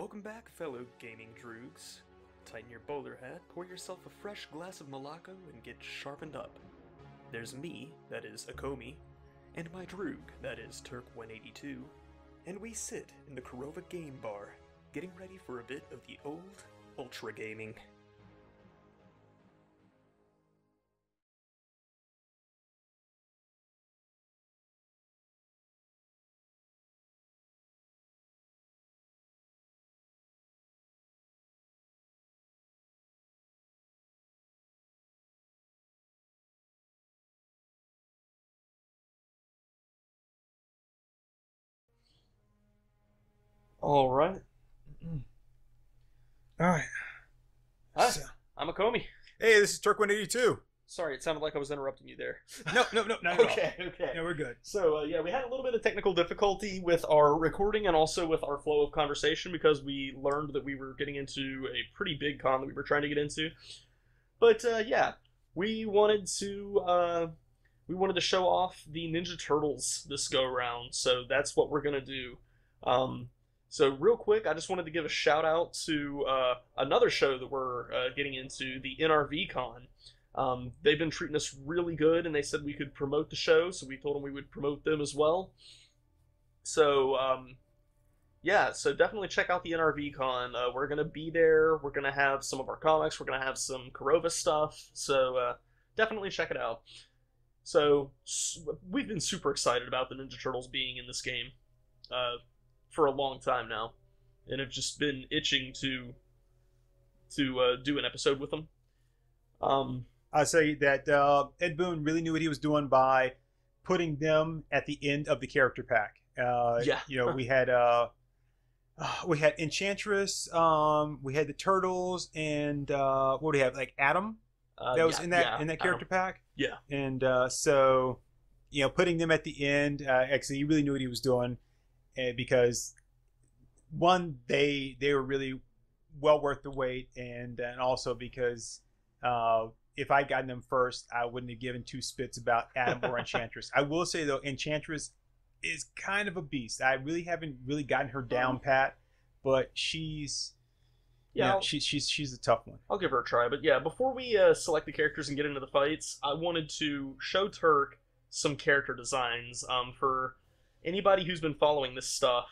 Welcome back, fellow gaming droogs. Tighten your bowler hat, pour yourself a fresh glass of Malacco, and get sharpened up. There's me, that is Acomi, and my droog, that is Turk182, and we sit in the KOROVA game bar, getting ready for a bit of the old ultra gaming. All right. Alright. Hi, So- I'm Acomi. Hey, this is Turk182. Sorry, it sounded like I was interrupting you there. No, not at all. Okay. Yeah, we're good. So, yeah, we had a little bit of technical difficulty with our recording and also with our flow of conversation because we learned that we were getting into a pretty big con that we were trying to get into. But, yeah, we wanted to show off the Ninja Turtles this go-round, so that's what we're gonna do. So real quick, I just wanted to give a shout out to another show that we're getting into, the NRV Con. They've been treating us really good, and they said we could promote the show, so we told them we would promote them as well. So, yeah, so definitely check out the NRV Con. We're going to be there. We're going to have some of our comics. We're going to have some KOROVA stuff. So definitely check it out. So we've been super excited about the Ninja Turtles being in this game for a long time now, and have just been itching to do an episode with them. I'll say that Ed Boon really knew what he was doing by putting them at the end of the character pack. Yeah. You know, we had Enchantress, we had the Turtles, and what do we have? Like Adam that was in that character pack. Yeah. And so, you know, putting them at the end, actually, he really knew what he was doing. Because one, they were really well worth the wait, and also because if I'd gotten them first, I wouldn't have given two spits about Adam or Enchantress. I will say though, Enchantress is kind of a beast. I really haven't really gotten her down pat, but she's she's a tough one. I'll give her a try. But yeah, before we select the characters and get into the fights, I wanted to show Turk some character designs for anybody who's been following this stuff.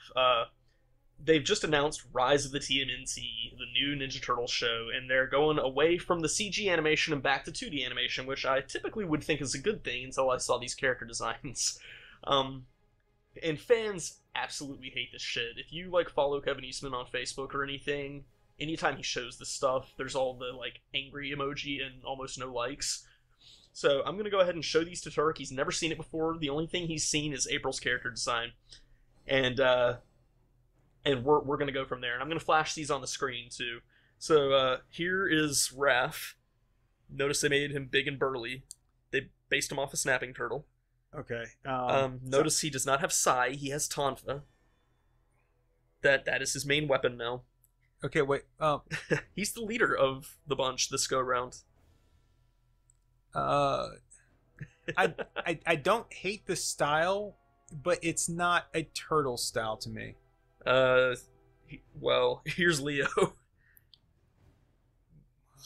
They've just announced Rise of the TMNT, the new Ninja Turtles show, and they're going away from the CG animation and back to 2D animation, which I typically would think is a good thing until I saw these character designs. And fans absolutely hate this shit. If you like follow Kevin Eastman on Facebook or anything, anytime he shows this stuff, there's all the like angry emoji and almost no likes. So I'm going to go ahead and show these to Turk. He's never seen it before. The only thing he's seen is April's character design. And we're going to go from there. And I'm going to flash these on the screen, too. So here is Raph. Notice they made him big and burly. They based him off a snapping turtle. Okay. Notice he does not have Sai. He has Tonfa. That is his main weapon now. Okay, wait. He's the leader of the bunch this go-round. I don't hate the style, but it's not a turtle style to me. Well, here's Leo.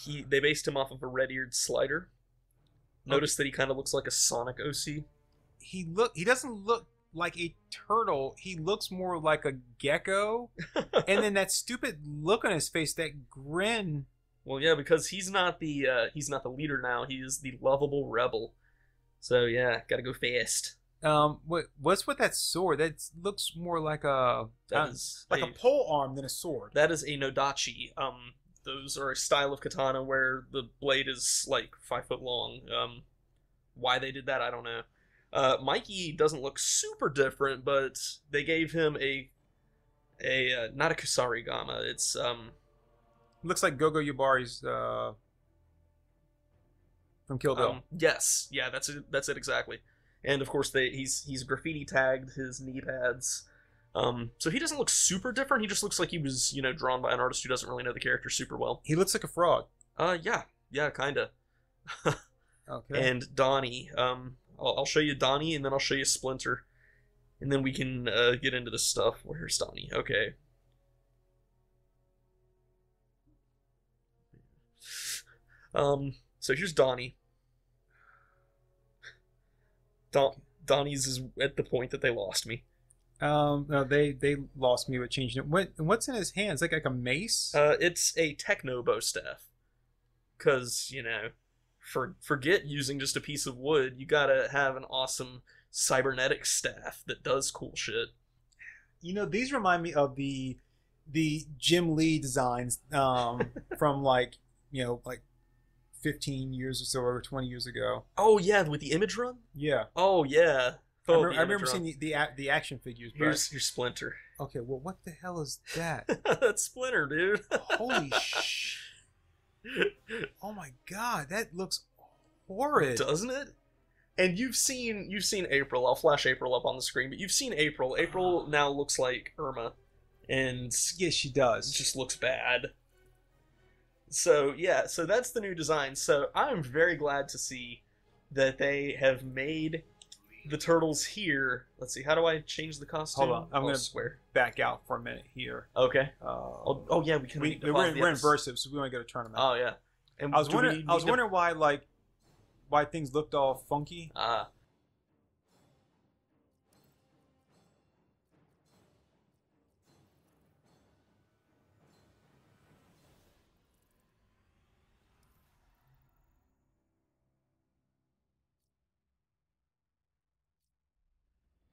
They based him off of a red-eared slider. Notice that he kind of looks like a Sonic OC. He doesn't look like a turtle. He looks more like a gecko. And then that stupid look on his face, that grin. Well, yeah, because he's not the leader now. He is the lovable rebel. So yeah, gotta go fast. What's with that sword? That looks more like a pole arm than a sword. That is a Nodachi. Those are a style of katana where the blade is like 5 foot long. Why they did that, I don't know. Mikey doesn't look super different, but they gave him a not a Kusarigama. It's looks like Gogo Yubari's from Kill Bill. Yes, yeah, that's it exactly. And of course, he's graffiti tagged his knee pads. So he doesn't look super different. He just looks like he was, drawn by an artist who doesn't really know the character super well. He looks like a frog. Yeah, kinda. Okay. And Donnie. I'll show you Donnie, and then I'll show you Splinter, and then we can get into this stuff. Where's Donnie? Okay. So here's Donnie. Donnie's is at the point that they lost me. No, they lost me with changing it. What's in his hands? Like a mace? It's a techno bow staff. Cause, you know, forget using just a piece of wood. You gotta have an awesome cybernetic staff that does cool shit. You know, these remind me of the Jim Lee designs from like 15 years or so, or 20 years ago. Oh yeah, with the image run. Yeah. Oh yeah. I remember seeing the action figures. Here's Splinter. Okay, well, what the hell is that? That's Splinter, dude. Holy sh! Oh my god, that looks horrid, doesn't it? And you've seen April. I'll flash April up on the screen, but you've seen April. April now looks like Irma, and yes, she does. It just looks bad. So yeah, so that's the new design. So I'm very glad to see that they have made the turtles here. Let's see, how do I change the costume? Hold on, I'm gonna swear back out for a minute here. Okay. Oh yeah, we're in Versive, so we want to go to tournament. Oh yeah. And I was wondering why things looked all funky.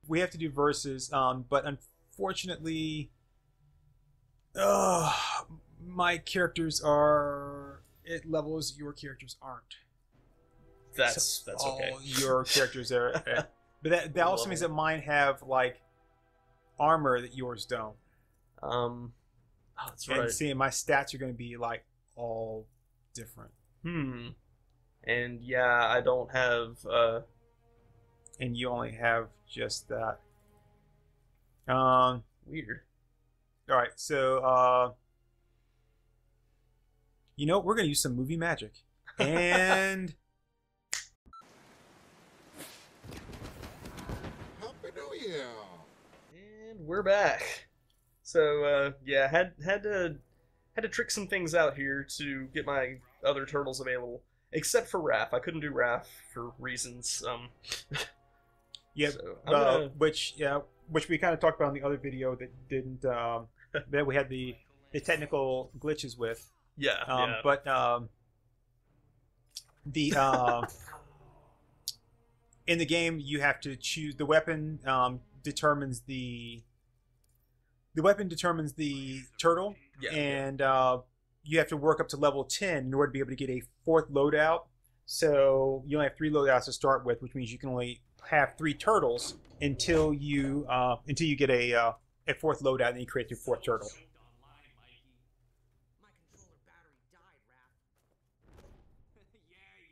We have to do verses, but unfortunately, my characters are at levels your characters aren't. That's okay. All your characters are, but that also means that mine have like armor that yours don't. Oh, that's right. And see, my stats are going to be like all different. And yeah, I don't have. And you only have just that. Weird. All right, so you know, we're gonna use some movie magic, and Happy New Year. And we're back. So yeah, had to trick some things out here to get my other turtles available, except for Raph. I couldn't do Raph for reasons. Yeah, so which we kind of talked about in the other video that didn't that we had the technical glitches with. Yeah. But in the game you have to choose the weapon. Determines the turtle, and you have to work up to level 10 in order to be able to get a fourth loadout. So you only have 3 loadouts to start with, which means you can only have 3 turtles until you get a fourth loadout, and you create your fourth turtle.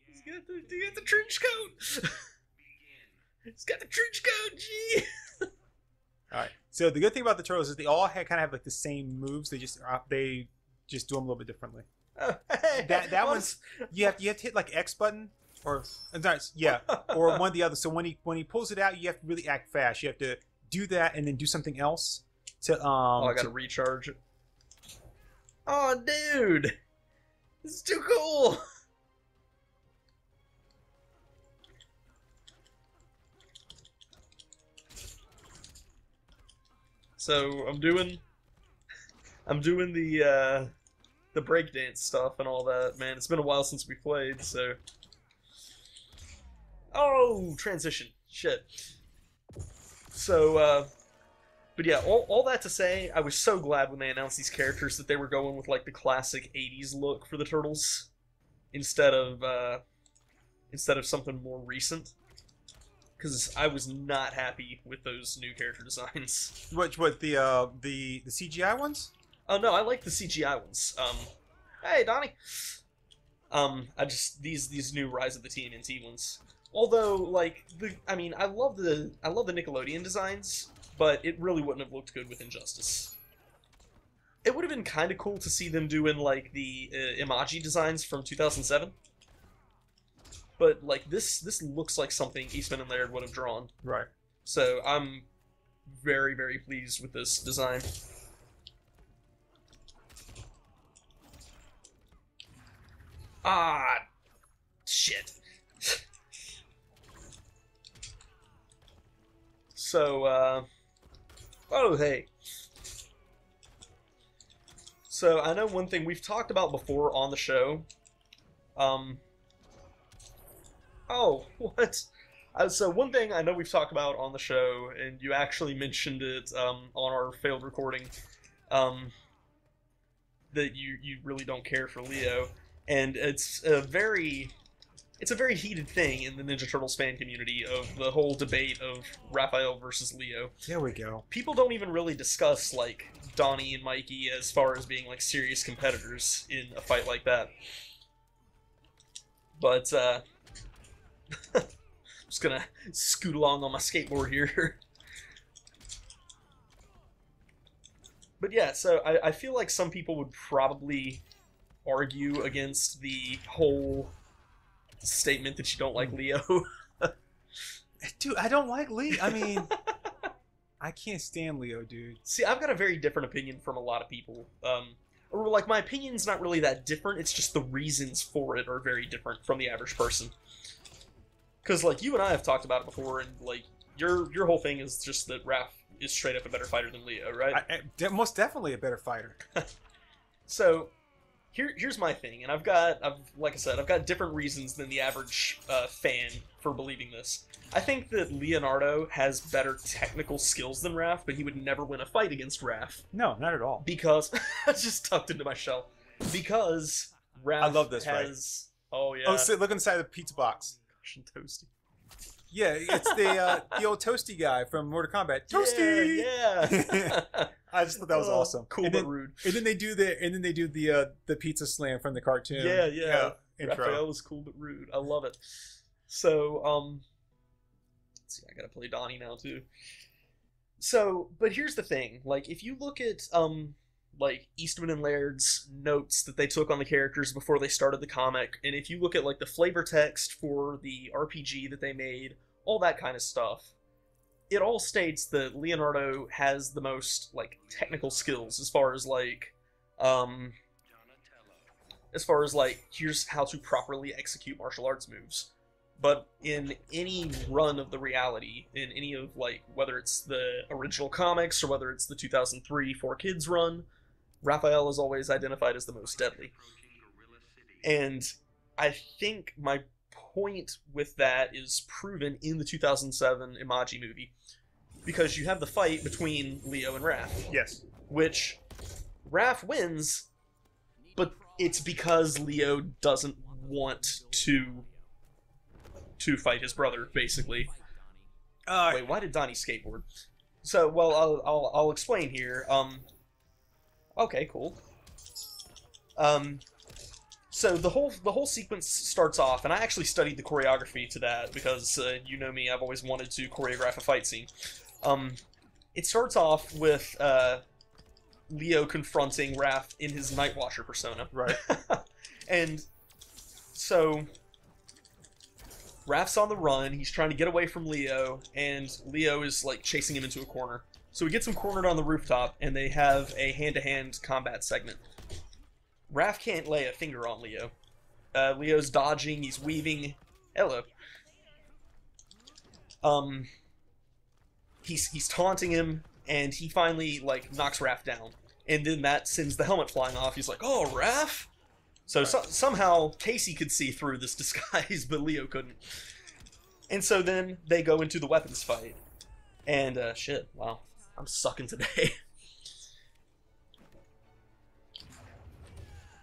He's got the trench coat. He's got the trench coat. Gee. All right. So the good thing about the turtles is they all kind of have like the same moves. They just do them a little bit differently. That one's you have to hit like X button or or one or the other. So when he pulls it out, you have to really act fast. You have to do that and then do something else to I gotta recharge it. Oh, dude, this is too cool. So I'm doing the breakdance stuff and all that, man. It's been a while since we played, so. Oh, transition. Shit. So, but yeah, all that to say, I was so glad when they announced these characters that they were going with like the classic 80s look for the turtles instead of something more recent. Because I was not happy with those new character designs. What the CGI ones? Oh no, I like the CGI ones. Hey Donnie. I just these new Rise of the TMNT ones. Although like I love the Nickelodeon designs, but it really wouldn't have looked good with Injustice. It would have been kind of cool to see them doing like the Imaji designs from 2007. But like this looks like something Eastman and Laird would have drawn. Right. So I'm very, very pleased with this design. Ah, shit. So, oh, hey. So, I know one thing we've talked about before on the show. Oh, what? So, one thing I know we've talked about on the show, and you actually mentioned it on our failed recording, that you really don't care for Leo, and it's a very heated thing in the Ninja Turtles fan community of the whole debate of Raphael versus Leo. There we go. People don't even really discuss, like, Donnie and Mikey as far as being, like, serious competitors in a fight like that. But, I'm just gonna scoot along on my skateboard here. But yeah, so I feel like some people would probably argue against the whole statement that you don't like Leo. Dude, I don't like Leo. I mean, I can't stand Leo, dude. See, I've got a very different opinion from a lot of people. Or, like, my opinion's not really that different, it's just the reasons for it are very different from the average person. Because, like, you and I have talked about it before, and, like, your whole thing is just that Raph is straight up a better fighter than Leo, right? Most definitely a better fighter. So, here's my thing, and like I said, I've got different reasons than the average fan for believing this. I think that Leonardo has better technical skills than Raph, but he would never win a fight against Raph. No, not at all. Because I just tucked into my shell. Because Raph I love this, has. Right? Oh yeah. Oh, so look inside the pizza box. Gosh, and Toasty. Yeah, it's the old Toasty guy from Mortal Kombat. Toasty. Yeah. I just thought that was awesome. Cool and but then, rude. And then they do the pizza slam from the cartoon. Yeah. Intro. Raphael was cool but rude. I love it. So let's see, I gotta play Donnie now too. So, but here's the thing. Like, if you look at like Eastman and Laird's notes that they took on the characters before they started the comic, and if you look at like the flavor text for the RPG that they made, all that kind of stuff, it all states that Leonardo has the most like technical skills as far as like here's how to properly execute martial arts moves. But in any run of the reality, in any of like whether it's the original comics or whether it's the 2003 4Kids run, Raphael is always identified as the most deadly. And I think my point with that is proven in the 2007 Imaji movie. Because you have the fight between Leo and Raph. Yes. Which Raph wins, but it's because Leo doesn't want to fight his brother, basically. Wait, why did Donnie skateboard? So, well, I'll explain here. Okay, cool. So the whole sequence starts off, and I actually studied the choreography to that because you know me, I've always wanted to choreograph a fight scene. It starts off with Leo confronting Raph in his Nightwatcher persona. Right. And so Raph's on the run, he's trying to get away from Leo, and Leo is like chasing him into a corner. So he gets him cornered on the rooftop, and they have a hand-to-hand combat segment. Raph can't lay a finger on Leo. Leo's dodging, he's weaving. Hello. He's taunting him, and he finally like knocks Raph down. And then that sends the helmet flying off. He's like, "Oh, Raph!" So, somehow Casey could see through this disguise, but Leo couldn't. And so then they go into the weapons fight. And, shit, wow, I'm sucking today.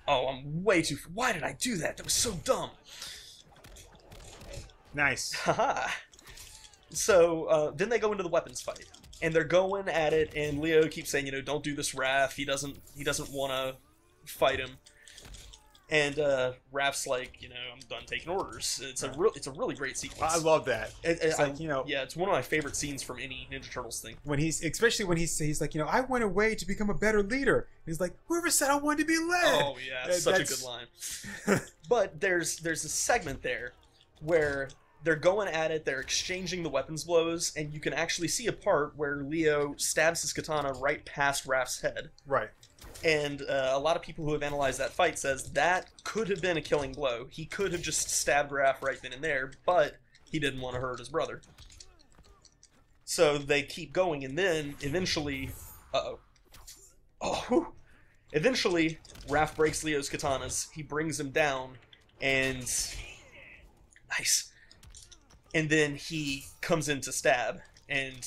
Oh, I'm way too... Why did I do that? That was so dumb. Nice. Haha. So, then they go into the weapons fight. And they're going at it, and Leo keeps saying, you know, don't do this, Raph. He doesn't want to fight him. And Raph's like, you know, I'm done taking orders. It's a really great sequence. I love that. It's like, you know, yeah, it's one of my favorite scenes from any Ninja Turtles thing. When especially when he's like, you know, I went away to become a better leader. He's like, whoever said I wanted to be led? Oh yeah, such a good line. But there's a segment there where they're going at it, they're exchanging the weapons blows, and you can actually see a part where Leo stabs his katana right past Raph's head. Right. And a lot of people who have analyzed that fight says that could have been a killing blow. He could have just stabbed Raph right then and there, but he didn't want to hurt his brother. So they keep going, and then eventually... Uh-oh. Oh, eventually, Raph breaks Leo's katanas. He brings him down, and... Nice. And then he comes in to stab, and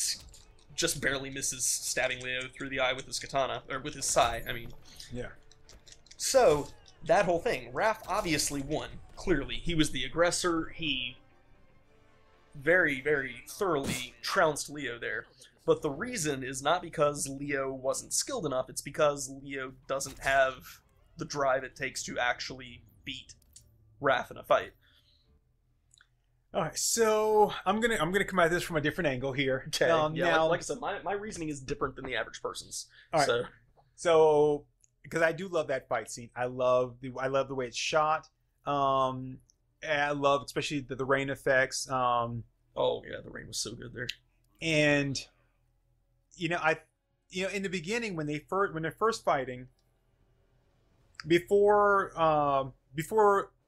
just barely misses stabbing Leo through the eye with his katana, or with his sai, I mean. Yeah. So, that whole thing, Raph obviously won. Clearly, he was the aggressor. He very, very thoroughly trounced Leo there. But the reason is not because Leo wasn't skilled enough, it's because Leo doesn't have the drive it takes to actually beat Raph in a fight. All right, so I'm gonna come at this from a different angle here. Okay. Yeah, now, like I said, my reasoning is different than the average person's. All right. So, So, because I do love that fight scene, I love the way it's shot. And I love especially the rain effects. oh yeah, the rain was so good there. And in the beginning when they're first fighting, before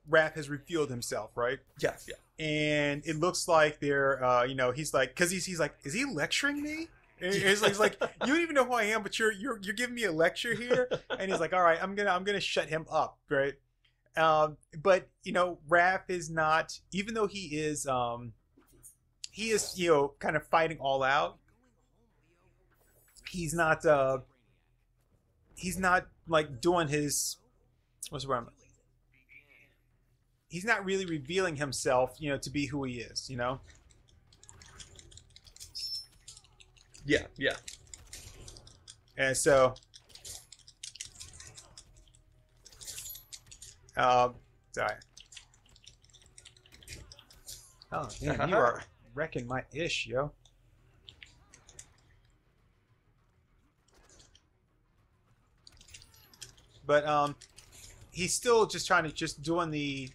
Raph has revealed himself, right? Yeah, yeah. And it looks like they're he's like, because he's like, is he lecturing me? And he's like, you don't even know who I am, but you're giving me a lecture here. And he's like, all right, I'm gonna shut him up, right? But Raph is not, even though he is kind of fighting all out. He's not like doing his, what's the word? He's not really revealing himself, to be who he is, Yeah, yeah. And so, sorry. Oh, man, you are wrecking my ish, yo. But he's still just doing the,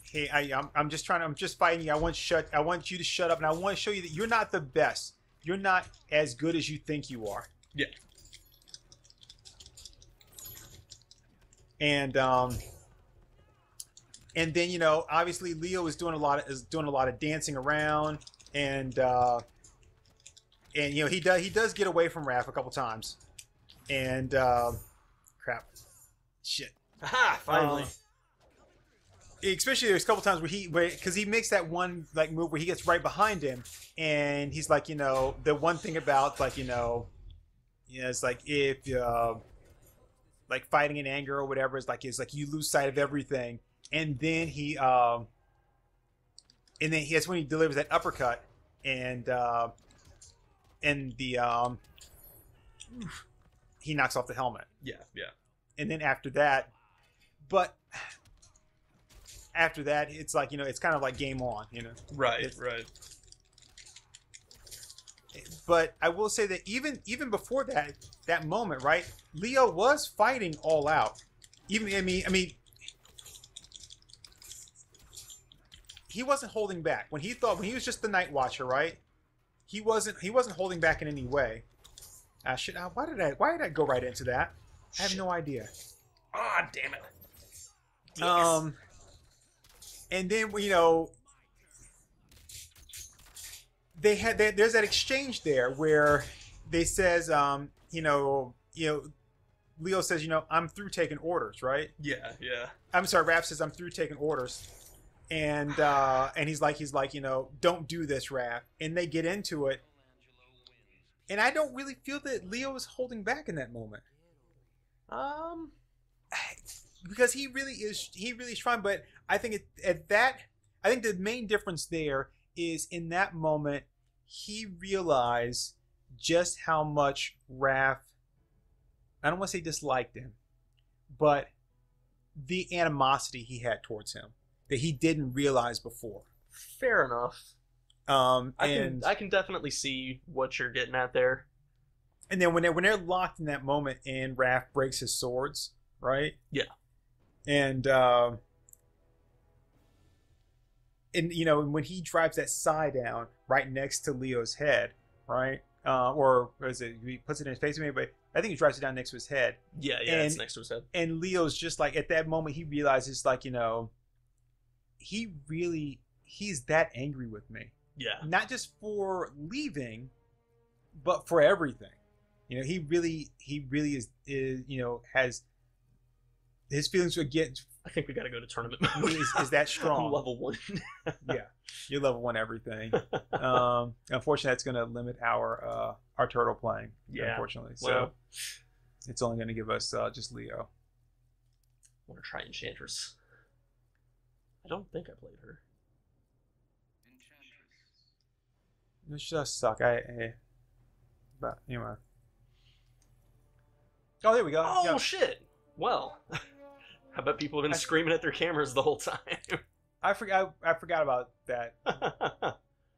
hey, I'm just fighting you. I want you to shut up, and I want to show you that you're not the best. You're not as good as you think you are. Yeah. And then obviously Leo is doing a lot of dancing around, and he does get away from Raph a couple times, and crap, shit. Aha! Finally. Especially there's a couple times because he makes that one like move where he gets right behind him, and he's like, the one thing about like, it's like if like fighting in anger or whatever is like you lose sight of everything, and then that's when he delivers that uppercut, and he knocks off the helmet. Yeah, yeah. And then after that, it's like, it's kind of like game on, Right, right. But I will say that even before that moment, right? Leo was fighting all out. I mean, he wasn't holding back when he was just the Night Watcher, right? He wasn't holding back in any way. Why did I go right into that? I have no idea. Ah, damn it. Yes. And then there's that exchange there where they says Leo says I'm through taking orders, right? Yeah, yeah. I'm sorry, Raph says I'm through taking orders, and he's like don't do this, Raph, and they get into it, and I don't really feel that Leo is holding back in that moment. Because he really is trying, but I think I think the main difference there is in that moment he realized just how much Raph, I don't want to say disliked him, but the animosity he had towards him that he didn't realize before. Fair enough. I can definitely see what you're getting at there. And then when they're locked in that moment and Raph breaks his swords, right? Yeah. And when he drives that sai down right next to Leo's head, right? Or is it he puts it in his face? But I think he drives it down next to his head. Yeah, it's next to his head. And Leo's just like, at that moment, he realizes, like, you know, he's that angry with me. Yeah. Not just for leaving, but for everything. You know, he really is you know, has his feelings against. I think we got to go to tournament mode. is that strong? Level 1. Yeah, you're level 1 everything. Unfortunately, that's going to limit our turtle playing. Yeah, unfortunately, so well, it's only going to give us just Leo. I want to try Enchantress. I don't think I played her. This just suck. But anyway. Oh, there we go. Oh Yeah. shit! Well, I bet people have been screaming at their cameras the whole time. I forgot about that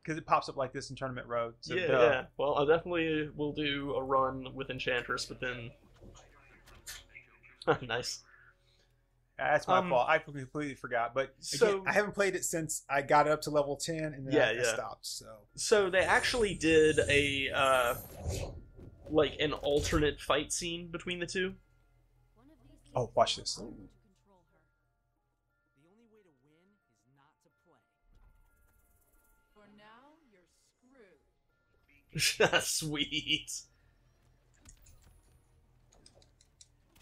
because it pops up like this in Tournament Road. So yeah. Well, I definitely will do a run with Enchantress, but then nice. That's my fault. I completely forgot. But again, I haven't played it since I got it up to level 10 and then I stopped. So they actually did a like an alternate fight scene between the two. Oh, watch this. The only way to win is not to play. For now, you're screwed. Sweet.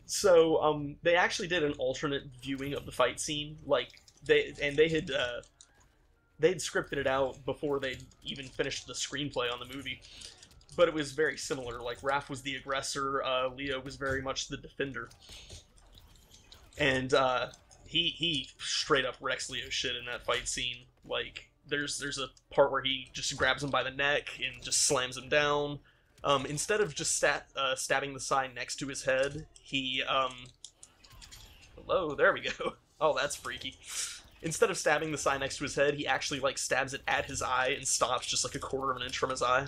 So, they actually did an alternate viewing of the fight scene. Like, they had scripted it out before they'd even finished the screenplay on the movie. But it was very similar. Like, Raph was the aggressor, Leo was very much the defender. And, he straight up wrecks Leo's shit in that fight scene. Like, there's a part where he just grabs him by the neck and just slams him down. Instead of just stabbing the sign next to his head, he, hello, there we go. Oh, that's freaky. Instead of stabbing the sign next to his head, he actually, like, stabs it at his eye and stops just, like, 1/4 of an inch from his eye.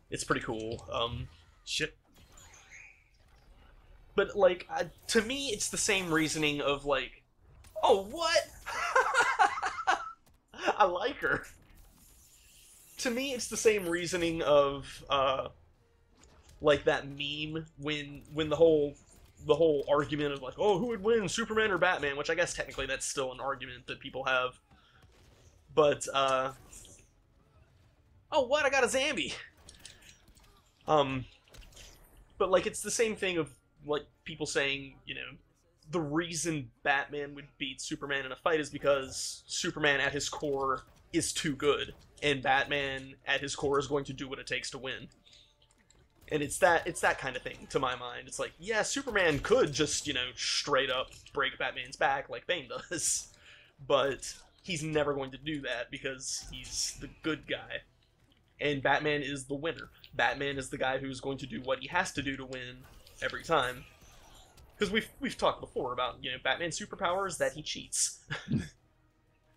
It's pretty cool. Shit. But, like, to me, it's the same reasoning of, like, oh, what? I like her. To me, it's the same reasoning of, like, that meme when the whole argument of, like, oh, who would win, Superman or Batman? Which I guess technically that's still an argument that people have. But, oh, what? I got a Zambi! But, like, it's the same thing of, like, people saying, you know, the reason Batman would beat Superman in a fight is because Superman at his core is too good, and Batman at his core is going to do what it takes to win. And it's that kind of thing, to my mind. It's like, yeah, Superman could just, you know, straight up break Batman's back like Bane does, but he's never going to do that because he's the good guy. And Batman is the winner. Batman is the guy who's going to do what he has to do to win every time. Because we've talked before about, you know, Batman's superpower is that he cheats.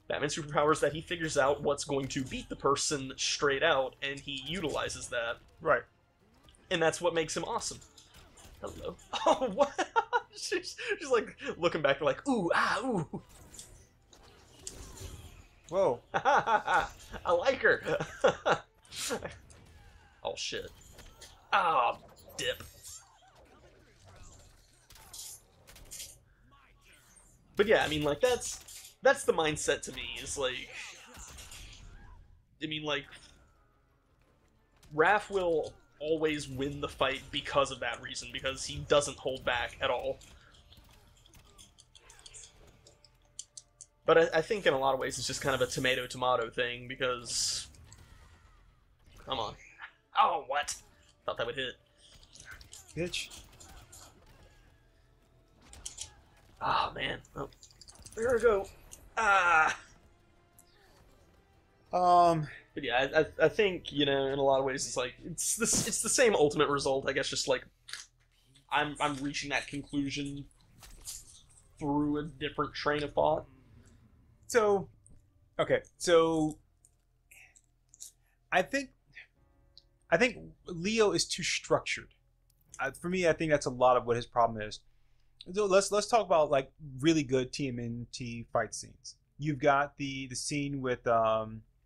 Batman's superpower is that he figures out what's going to beat the person straight out, and he utilizes that. Right. And that's what makes him awesome. Hello. Oh, what? she's like looking back like, ooh, ah, ooh. Whoa. I like her. Oh, shit. Ah, dip. But yeah, I mean, like, that's the mindset to me, is like, I mean, like, Raph will always win the fight because of that reason, because he doesn't hold back at all. But I think in a lot of ways it's just kind of a tomato-tomato thing, because... Come on. Oh, what? Thought that would hit. Bitch. Oh, man. Oh. There we go. Ah! But yeah, I think, you know, in a lot of ways it's like, it's the same ultimate result, I guess, just like, I'm reaching that conclusion through a different train of thought. So, okay, so I think Leo is too structured. For me, I think that's a lot of what his problem is. So let's talk about like really good TMNT fight scenes. You've got the scene with Raph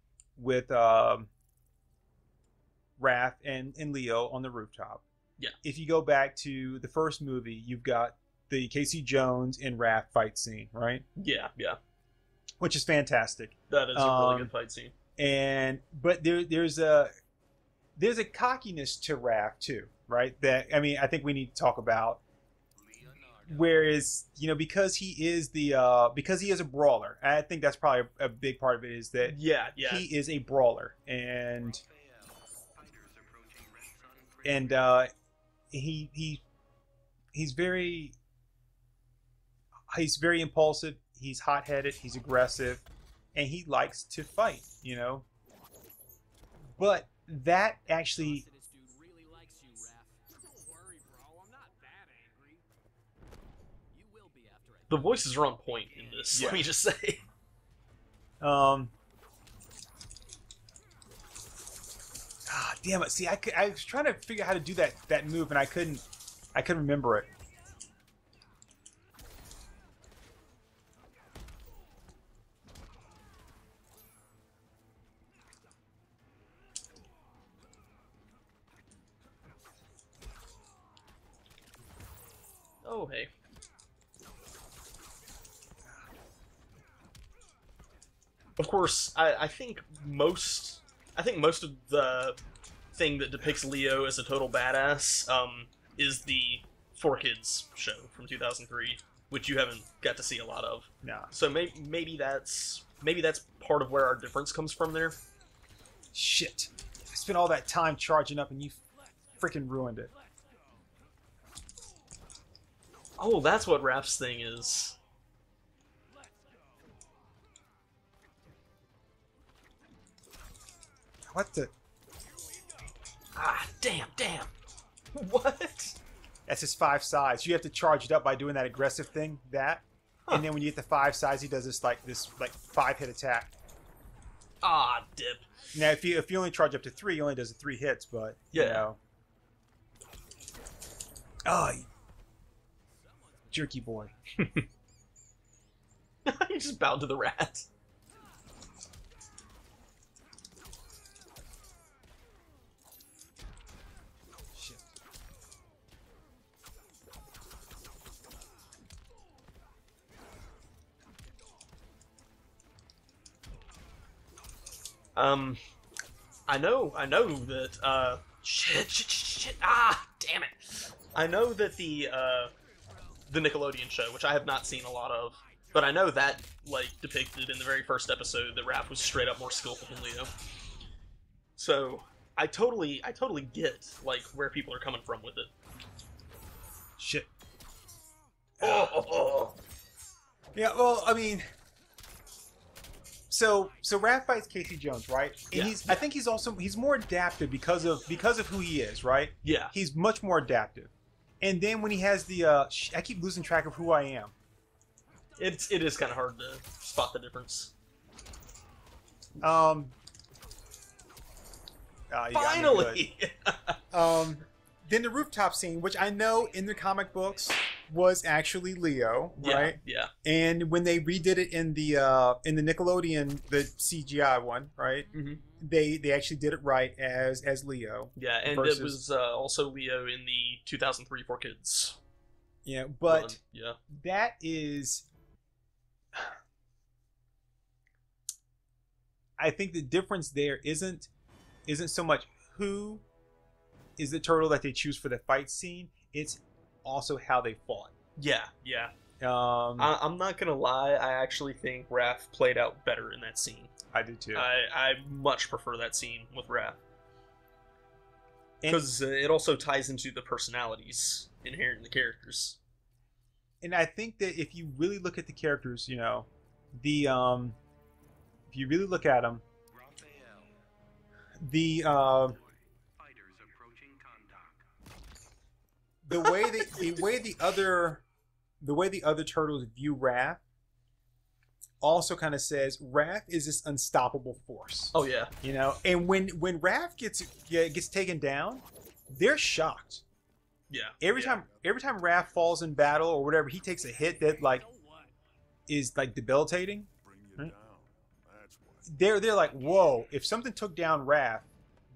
and Leo on the rooftop. Yeah. If you go back to the first movie, you've got the Casey Jones and Raph fight scene, right? Yeah, yeah. Which is fantastic. That is a really good fight scene. But there's a cockiness to Raph too, right? That, I mean, I think we need to talk about. Whereas, you know, because he is a brawler, I think that's probably a big part of it, is that he is a brawler, and he's very impulsive, he's hot-headed, he's aggressive, and he likes to fight, you know. But that actually, This dude really likes you, Raph. Don't worry, bro. I'm not that angry. You will be after I. The voices are on point in this. Yeah. Let me just say. damn it. See, I was trying to figure out how to do that move, and I couldn't remember it. Oh, hey. Of course, I think most of the thing that depicts Leo as a total badass is the Four Kids show from 2003, which you haven't got to see a lot of. No. So maybe that's part of where our difference comes from there. Shit. I spent all that time charging up, and you freaking ruined it. Oh, that's what Raph's thing is. What the? Ah, damn. What? That's his 5 sides. You have to charge it up by doing that aggressive thing, and then when you get the 5 sides, he does this 5-hit attack. Ah, dip. Now, if you only charge up to 3, he only does 3 hits, but you know. Oh, you jerky boy. You just bowed to the rat. Shit. I know that, shit, ah, damn it. I know that the Nickelodeon show, which I have not seen a lot of, but I know that, depicted in the very first episode that Raph was straight up more skillful than Leo. So, I totally get, where people are coming from with it. Shit. Oh. Yeah, well, I mean, so Raph fights Casey Jones, right? And Yeah. I think he's more adaptive because of who he is, right? Yeah. He's much more adaptive. And then when he has the I keep losing track of who I am. It is kind of hard to spot the difference. You got me Finally! good. Then the rooftop scene, which I know in the comic books was actually Leo, right? Yeah. And when they redid it in the Nickelodeon, the CGI one, right? Mm-hmm. They actually did it right as Leo. Yeah, and versus... it was also Leo in the 2003 Four Kids. Yeah, but yeah, that is... I think the difference there isn't so much who is the turtle that they choose for the fight scene. It's also how they fought. Yeah. I'm not gonna lie. I actually think Raph played out better in that scene. I do too. I much prefer that scene with Raph because it also ties into the personalities inherent in the characters. And I think that if you really look at the characters, you know, if you really look at them, the way the other turtles view Raph also kind of says Raph is this unstoppable force. Oh yeah, you know, and when Raph gets taken down, they're shocked. Yeah. Every time Raph falls in battle or whatever, he takes a hit that is debilitating. Right? They're like, whoa! If something took down Raph,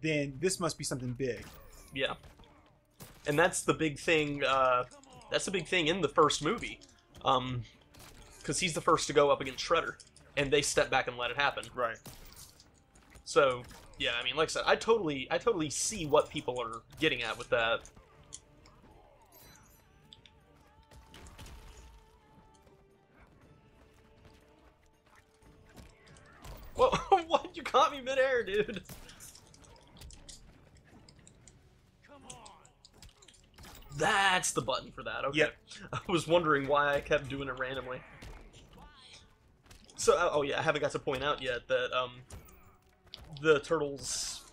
then this must be something big. Yeah. And that's the big thing. That's the big thing in the first movie, because he's the first to go up against Shredder, and they step back and let it happen. Right. So yeah, I mean, like I said, I totally see what people are getting at with that. Whoa, what? You caught me midair, dude. That's the button for that. Okay. Yep. I was wondering why I kept doing it randomly. So, oh yeah, I haven't got to point out yet that the turtles'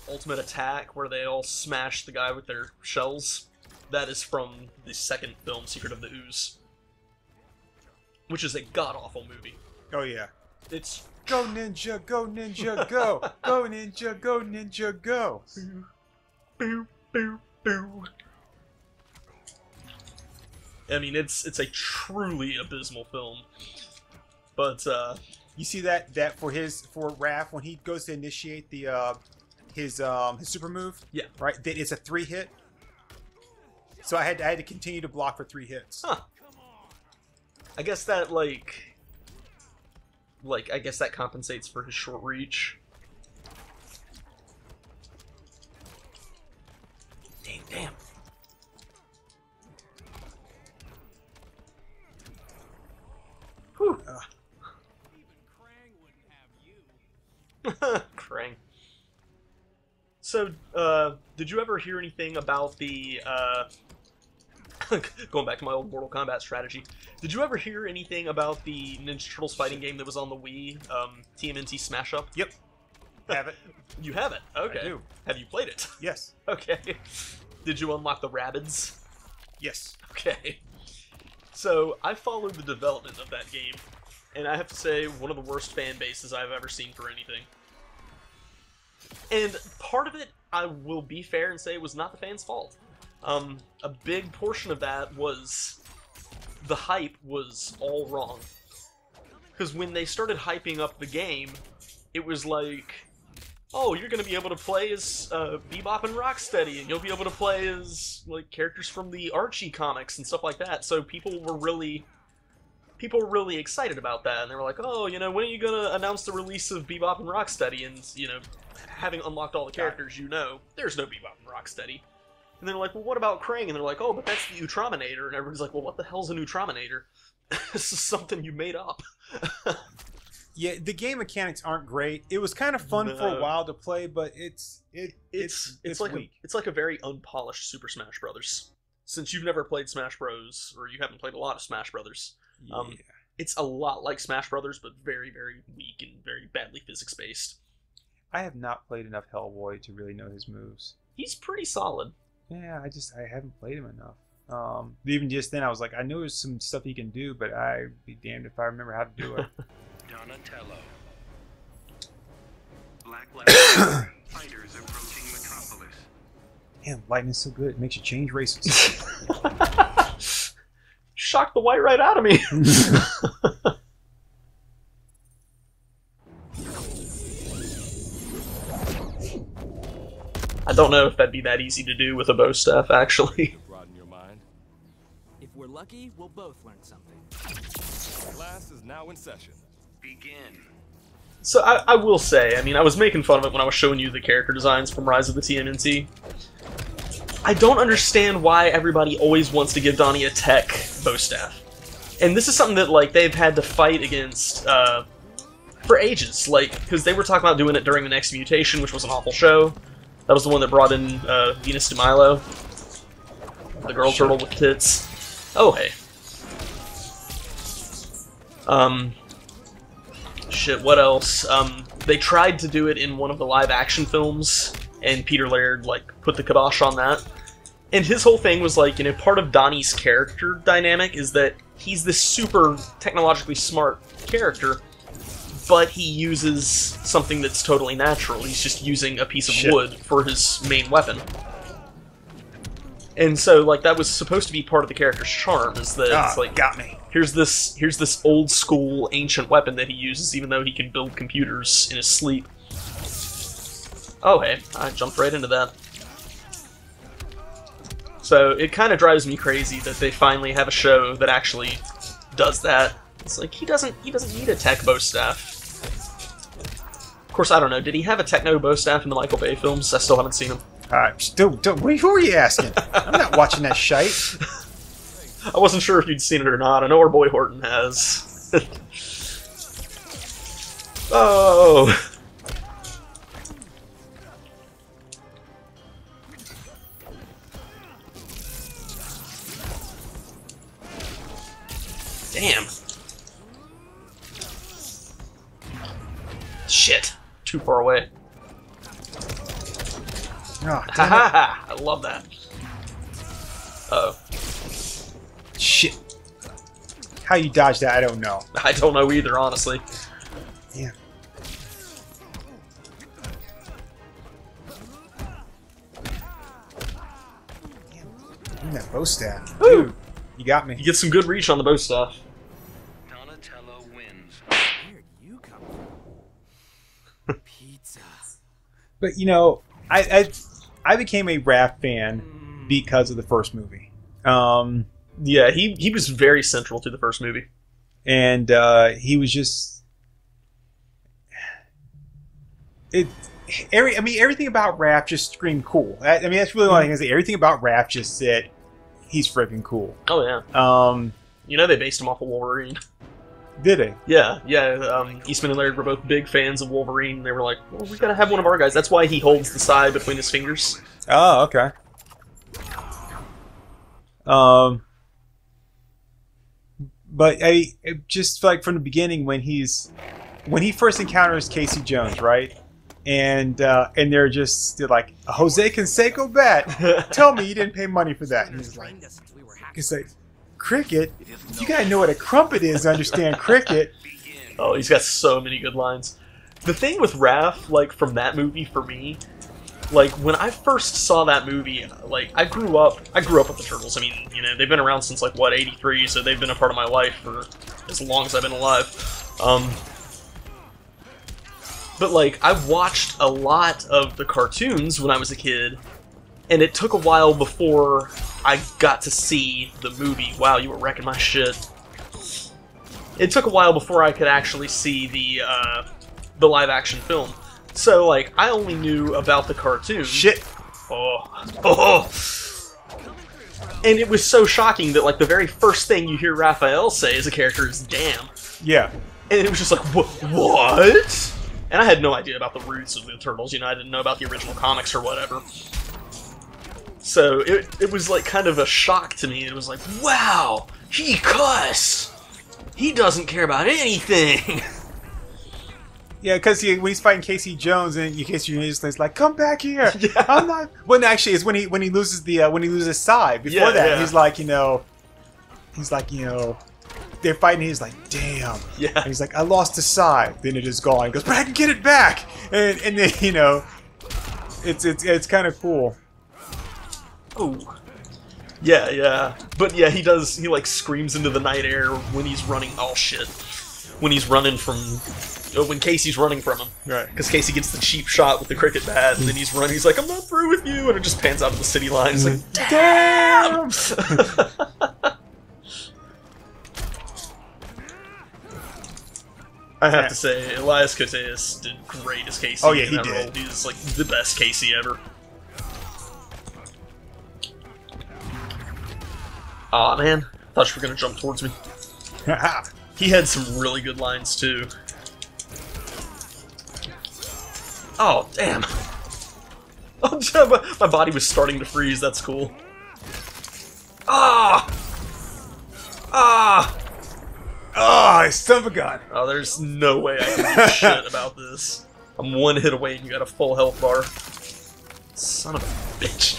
ultimate attack, where they all smash the guy with their shells, that is from the second film, Secret of the Ooze, which is a god-awful movie. Oh yeah. It's Go ninja, go ninja, go! Go ninja, go ninja, go! boo, boo, boo. I mean, it's a truly abysmal film, but You see that for Raph when he goes to initiate the his super move? Yeah. Right? That it's a 3-hit. So I had to continue to block for 3 hits. Huh. I guess that I guess that compensates for his short reach. Damn. Whew. Even Krang wouldn't have you. Krang. So, did you ever hear anything about the, going back to my old Mortal Kombat strategy, did you ever hear anything about the Ninja Turtles fighting game that was on the Wii, TMNT Smash Up? Yep. Have it. You have it? Okay. I do. Have you played it? Yes. Okay. Did you unlock the Rabbids? Yes. Okay. So, I followed the development of that game, and I have to say, one of the worst fan bases I've ever seen for anything. And part of it, I will be fair and say, was not the fans' fault. A big portion of that was the hype was all wrong. Because when they started hyping up the game, it was like, oh, you're going to be able to play as Bebop and Rocksteady, and you'll be able to play as like characters from the Archie comics and stuff like that. So people were really excited about that, and they were like, oh, you know, when are you going to announce the release of Bebop and Rocksteady? And, you know, having unlocked all the characters, you know, there's no Bebop and Rocksteady. And they're like, well, what about Krang? And they're like, oh, but that's the Ultraminator. And everybody's like, well, what the hell's an Ultraminator? This is something you made up. Yeah, the game mechanics aren't great. It was kind of fun for a while to play, but it's like weak. it's like a very unpolished Super Smash Brothers. Since you've never played Smash Bros, or you haven't played a lot of Smash Brothers, Yeah. it's a lot like Smash Brothers, but very, very weak and very badly physics-based. I have not played enough Hellboy to really know his moves. He's pretty solid. Yeah, I haven't played him enough. Even just then, I was like, I know there's some stuff he can do, but I'd be damned if I remember how to do it. Donatello. Black Labrador. Fighters approaching Metropolis. Damn, lightning's so good. It makes you change races. Shocked the white right out of me. I don't know if that'd be that easy to do with a bow staff, actually. Broaden your mind. If we're lucky, we'll both learn something. Class is now in session. Begin. So I will say, I mean, I was making fun of it when I was showing you the character designs from Rise of the TMNT. I don't understand why everybody always wants to give Donnie a tech bow staff. And this is something that, like, they've had to fight against, for ages. Like, because they were talking about doing it during the Next Mutation, which was an awful show. That was the one that brought in, Venus de Milo. The girl turtle with tits. Oh, hey. Shit, what else? They tried to do it in one of the live-action films, and Peter Laird, like, put the kibosh on that. And his whole thing was, like, you know, part of Donnie's character dynamic is that he's this super technologically smart character, but he uses something that's totally natural. He's just using a piece of wood for his main weapon. And so, like, that was supposed to be part of the character's charm, is that it's like, got me. Here's this old school ancient weapon that he uses, even though he can build computers in his sleep. Oh hey, I jumped right into that. So it kind of drives me crazy that they finally have a show that actually does that. It's like he doesn't need a tech bow staff. Of course, I don't know. Did he have a techno bow staff in the Michael Bay films? I still haven't seen him. Who are you asking? I'm not watching that shite. I wasn't sure if you'd seen it or not. I know our boy Horton has. Oh. Damn. Shit. Too far away. Oh, Ha ha ha! I love that. Uh oh. Shit. How you dodge that, I don't know. I don't know either, honestly. Yeah. Damn, that bow staff. Woo! Dude, you got me. You get some good reach on the bow staff. Donatello wins. Where'd you come from? Pizza. But you know, I became a Raph fan because of the first movie. Yeah, he was very central to the first movie. And he was just everything about Raph just screamed cool. I mean, that's really the only thing I say. Everything about Raph just said he's freaking cool. Oh yeah. You know they based him off of Wolverine. Did they? Yeah. Eastman and Laird were both big fans of Wolverine. They were like, well, we gotta have one of our guys. That's why he holds the side between his fingers. Oh, okay. But just like from the beginning when he first encounters Casey Jones, right? And they're like, a Jose Canseco bet. Tell me you didn't pay money for that. And he's like, cricket? You gotta know what a crumpet is to understand cricket. Oh, he's got so many good lines. The thing with Raph, like from that movie for me, like when I first saw that movie, like I grew up with the Turtles. I mean, you know, they've been around since like what, 83, so they've been a part of my life for as long as I've been alive. But like I watched a lot of the cartoons when I was a kid, and it took a while before I got to see the movie. Wow, you were wrecking my shit. It took a while before I could actually see the live action film. So, like, I only knew about the cartoon. Shit. Oh. And it was so shocking that, like, the very first thing you hear Raphael say as a character is damn. Yeah. And it was just like, what? And I had no idea about the roots of the Turtles. You know, I didn't know about the original comics or whatever. So, it was, like, kind of a shock to me. It was like, wow, he cuss! He doesn't care about anything! Yeah, because when he's fighting Casey Jones, and Casey Jones is like, "Come back here!" Yeah. I'm not. Well, actually, it's when he loses his side. Before that, yeah. he's like, they're fighting. He's like, "Damn!" Yeah. And he's like, "I lost the side." Then it is gone. He goes, "But I can get it back!" And then it's kind of cool. Ooh. Yeah. But yeah, he like screams into the night air when he's running. Oh shit. When he's running from. When Casey's running from him. Right. Because Casey gets the cheap shot with the cricket bat, and then he's running. He's like, I'm not through with you! And it just pans out to the city line. He's like, damn! I have to say, Elias Koteas did great as Casey. Oh, yeah, in he that did. Role. He's like the best Casey ever. Aw, man. Thought you were going to jump towards me. He had some really good lines, too. Oh, damn. Oh, my body was starting to freeze. That's cool. Ah! Son of a gun. Oh, there's no way I can do shit about this. I'm one hit away and you got a full health bar. Son of a bitch.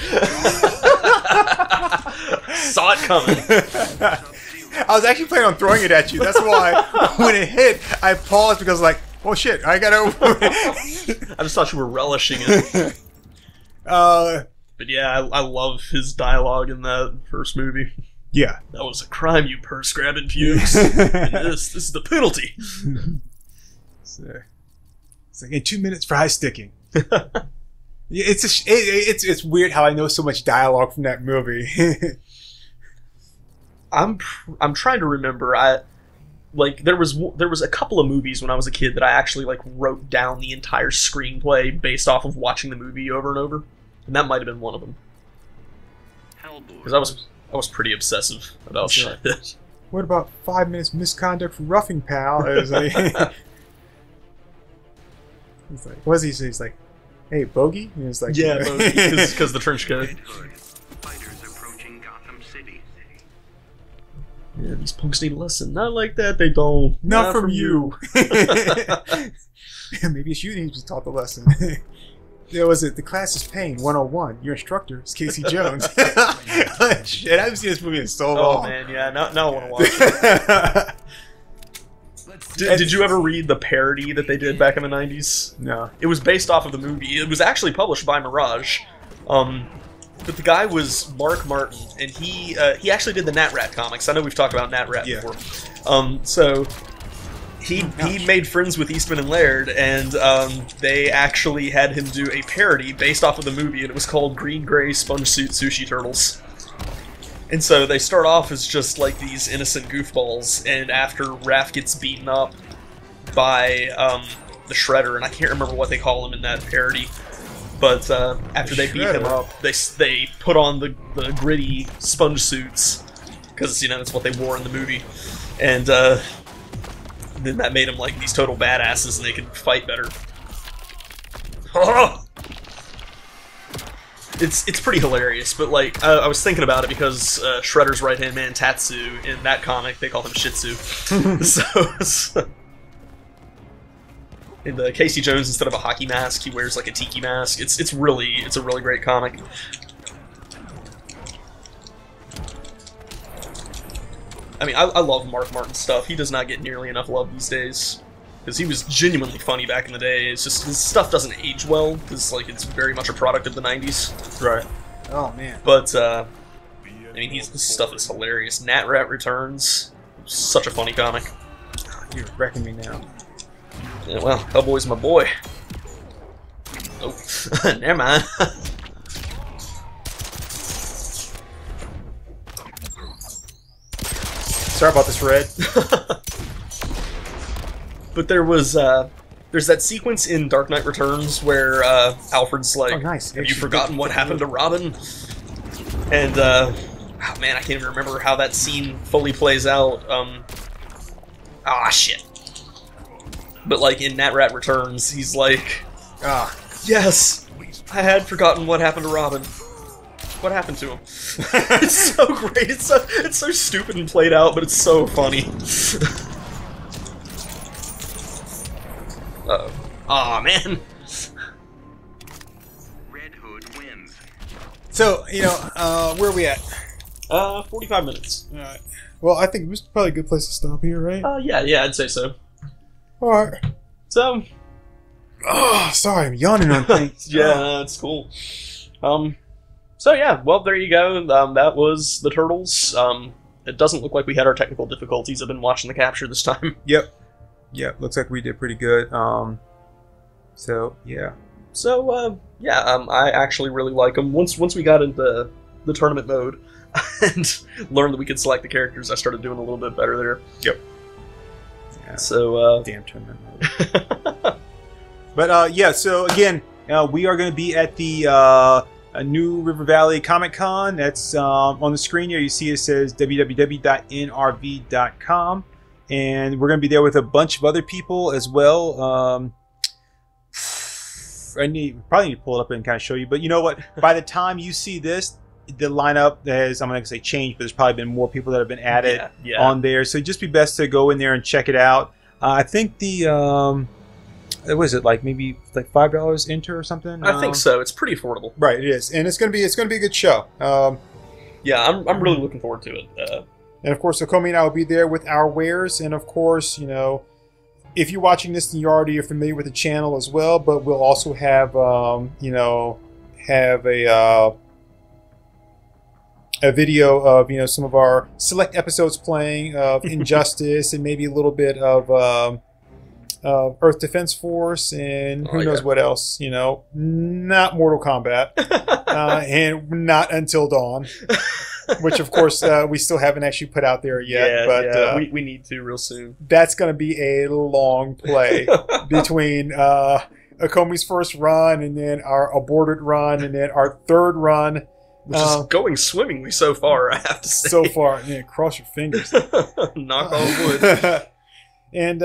Saw it coming. I was actually planning on throwing it at you. That's why when it hit, I paused because like, oh shit, I gotta. I just thought you were relishing it. But yeah, I love his dialogue in that first movie. Yeah. That was a crime, you purse-grabbing pukes. And this is the penalty. So, it's like in 2 minutes for high sticking. It's weird how I know so much dialogue from that movie. I'm trying to remember. There was a couple of movies when I was a kid that I actually like wrote down the entire screenplay based off of watching the movie over and over, and that might have been one of them. Because I was pretty obsessive about shit. What about 5 minutes misconduct for roughing, pal? It was like, he's like, what does he say? He's like, hey, bogey? And it's like, Yeah, because the trench coat. Red Hood. Fighters approaching Gotham City. Yeah, these punks need a lesson. Not like that, they don't. Not from you. Maybe it's you that needs to be taught the lesson. There was it. The class is pain 101. Your instructor is Casey Jones. Shit, I haven't seen this movie in so long. Oh man, yeah. Now I want to watch it. Did you ever read the parody that they did back in the 90s? No. It was based off of the movie. It was actually published by Mirage. But the guy was Mark Martin, and he actually did the Nat Rat comics. I know we've talked about Nat Rat before. So he made friends with Eastman and Laird, and they actually had him do a parody based off of the movie, and it was called Green Gray Sponge Suit Sushi Turtles. And so they start off as just like these innocent goofballs, and after Raph gets beaten up by the Shredder, and I can't remember what they call him in that parody, but after they beat him up, they put on the gritty sponge suits, because, you know, that's what they wore in the movie, and then that made them like these total badasses, and they could fight better. It's pretty hilarious, but like I was thinking about it because Shredder's right-hand man Tatsu in that comic, they call him Shih Tzu. so and Casey Jones, instead of a hockey mask, he wears like a tiki mask. It's a really great comic. I mean, I love Mark Martin's stuff. He does not get nearly enough love these days, because he was genuinely funny back in the day. It's just his stuff doesn't age well, because like it's very much a product of the 90s. Right. Oh man. But I mean, his stuff is hilarious. Nat Rat Returns, such a funny comic. You're wrecking me now. Yeah, well, Hellboy's my boy. Oh, never mind. Sorry about this, Red. But there's that sequence in Dark Knight Returns where Alfred's like, Oh, nice. "Have you forgotten what happened to Robin?" And oh man, I can't even remember how that scene fully plays out. Shit. But like in Nat Rat Returns, he's like, yes, I had forgotten what happened to Robin. What happened to him? It's so great. It's so stupid and played out, but it's so funny. Uh-oh. Aw, man. Red Hood wins. So, you know, where are we at? 45 minutes. Alright. Well, I think this is probably a good place to stop here, right? Yeah, I'd say so. Alright. So, Oh, sorry, I'm yawning on things. yeah, it's cool. So yeah, well, there you go. That was the Turtles. It doesn't look like we had our technical difficulties. I've been watching the capture this time. Yep. Looks like we did pretty good. So yeah. So I actually really like them. Once we got into the tournament mode and learned that we could select the characters, I started doing a little bit better there. Yep. Yeah. So Damn tournament mode. But yeah. So again, we are going to be at the New River Valley Comic Con. That's on the screen here. You see it says www.nrv.com, and we're going to be there with a bunch of other people as well. Probably need to pull it up and kind of show you, but you know what? By the time you see this, the lineup has, I'm not going to say changed, but there's probably been more people that have been added on there. So it'd just be best to go in there and check it out. I think the what is it, like maybe like $5 enter or something? I think so. It's pretty affordable. Right, it is, and it's gonna be a good show. Yeah, I'm really looking forward to it. And of course, Acomi and I will be there with our wares, and of course, you know, if you're watching this, then you already are familiar with the channel as well. But we'll also have you know, have a video of, you know, some of our select episodes playing of Injustice and maybe a little bit of Earth Defense Force, and who Oh, knows yeah. what else. You know, not Mortal Kombat, and not Until Dawn, which of course we still haven't actually put out there yet. Yeah, but yeah, we need to real soon. that's going to be a long play between Akomi's first run, and then our aborted run, and then our third run. Which is going swimmingly so far, I have to say. So far, yeah, cross your fingers. Knock on wood. And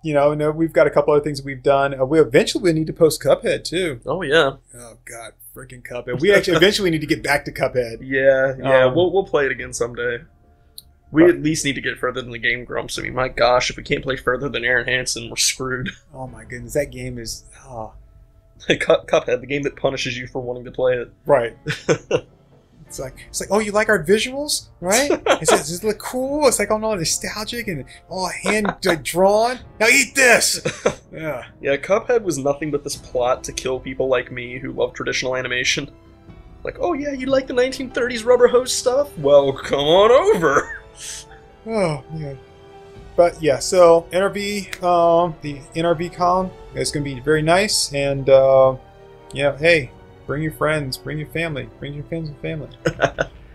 you know, we've got a couple other things we've done. We eventually need to post Cuphead too. Oh yeah, Oh God, freaking Cuphead! We actually eventually need to get back to Cuphead. yeah. Um, We'll play it again someday. We at least need to get further than the Game Grumps. I mean, my gosh, if we can't play further than Aaron Hansen, we're screwed. Oh my goodness, that game is Cuphead, the game that punishes you for wanting to play it. right. It's like, oh, you like our visuals, right? Does it look cool? It's like all nostalgic and all hand drawn. Now eat this. Yeah. Yeah, Cuphead was nothing but this plot to kill people like me who love traditional animation. Like, oh yeah, you like the 1930s rubber hose stuff? Well, come on over. Oh man. But yeah, so NRV, the NRV con is going to be very nice, and yeah, hey, bring your friends, bring your family, bring your friends and family.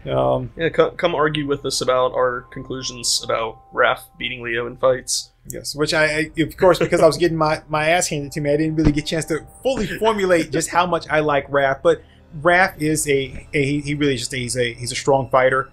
Yeah, come argue with us about our conclusions about Raph beating Leo in fights. Yes, which I of course, because I was getting my ass handed to me, I didn't really get a chance to fully formulate just how much I like Raph. But Raph is he really just he's a strong fighter.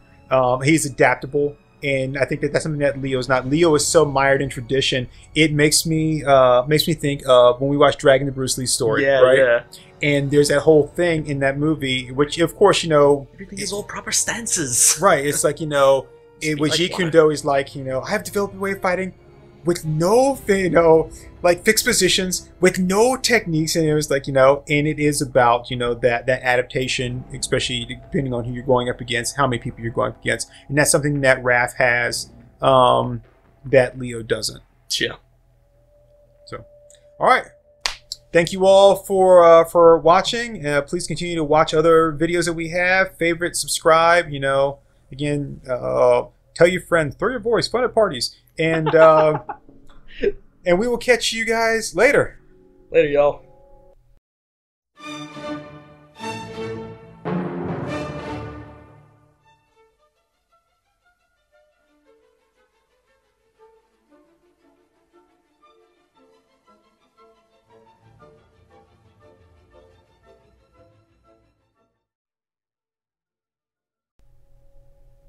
He's adaptable. And I think that's something that Leo's not. Leo is so mired in tradition. It makes me think of when we watched Dragon the Bruce Lee story, Yeah, right? yeah. And there's that whole thing in that movie, which of course, you know, Everything is all proper stances. right? It's like, you know, Speak with like Jeet one. Kune Do is like, you know, I have developed a way of fighting with no, you know, like fixed positions, with no techniques, and it was like, you know, and it is about, you know, that adaptation, especially depending on who you're going up against, how many people you're going up against, and that's something that Raph has that Leo doesn't. Yeah. So, all right. Thank you all for watching. Please continue to watch other videos that we have. Favorite, subscribe. You know, again, tell your friends, throw your voice, fun at parties, and and we will catch you guys later. Later, y'all.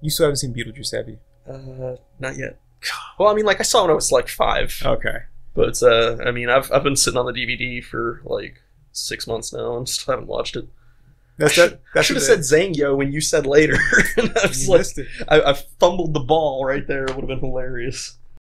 You still haven't seen Beetlejuice, have you? Not yet. Well, I mean, like I saw it when I was like 5. Okay. But I mean, I've been sitting on the DVD for like 6 months now and still haven't watched it. I should have said Zangyo when you said later. And I was You like, missed it. I fumbled the ball right there. It would have been hilarious.